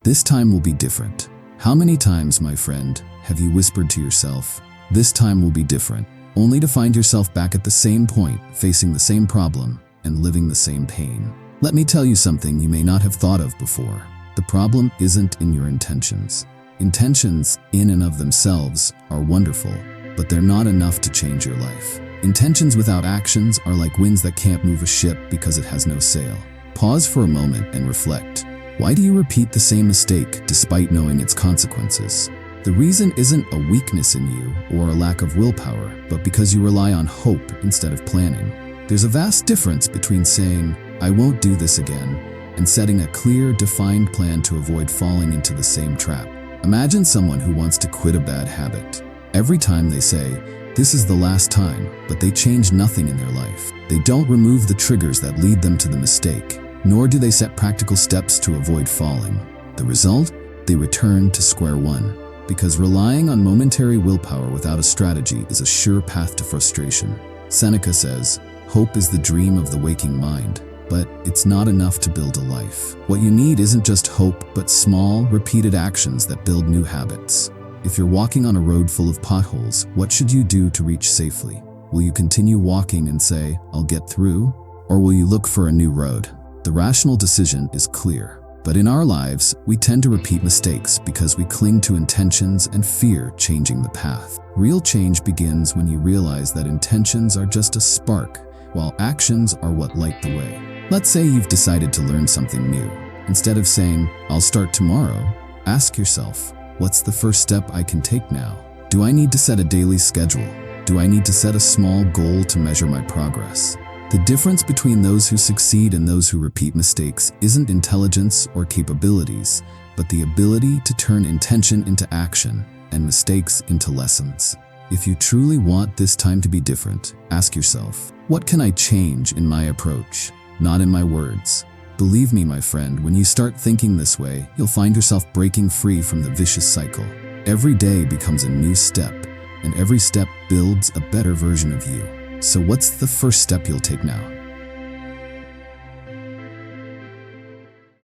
This time will be different. How many times, my friend, have you whispered to yourself, this time will be different, only to find yourself back at the same point, facing the same problem, and living the same pain? Let me tell you something you may not have thought of before. The problem isn't in your intentions. Intentions, in and of themselves, are wonderful, but they're not enough to change your life. Intentions without actions are like winds that can't move a ship because it has no sail. Pause for a moment and reflect. Why do you repeat the same mistake despite knowing its consequences? The reason isn't a weakness in you or a lack of willpower, but because you rely on hope instead of planning. There's a vast difference between saying, I won't do this again, and setting a clear, defined plan to avoid falling into the same trap. Imagine someone who wants to quit a bad habit. Every time they say, this is the last time, but they change nothing in their life. They don't remove the triggers that lead them to the mistake, nor do they set practical steps to avoid falling. The result? They return to square one. Because relying on momentary willpower without a strategy is a sure path to frustration. Seneca says, hope is the dream of the waking mind, but it's not enough to build a life. What you need isn't just hope, but small, repeated actions that build new habits. If you're walking on a road full of potholes, what should you do to reach safely? Will you continue walking and say, I'll get through? Or will you look for a new road? The rational decision is clear. But in our lives, we tend to repeat mistakes because we cling to intentions and fear changing the path. Real change begins when you realize that intentions are just a spark, while actions are what light the way. Let's say you've decided to learn something new. Instead of saying, I'll start tomorrow, ask yourself, what's the first step I can take now? Do I need to set a daily schedule? Do I need to set a small goal to measure my progress? The difference between those who succeed and those who repeat mistakes isn't intelligence or capabilities, but the ability to turn intention into action and mistakes into lessons. If you truly want this time to be different, ask yourself, what can I change in my approach, not in my words? Believe me, my friend, when you start thinking this way, you'll find yourself breaking free from the vicious cycle. Every day becomes a new step, and every step builds a better version of you. So what's the first step you'll take now?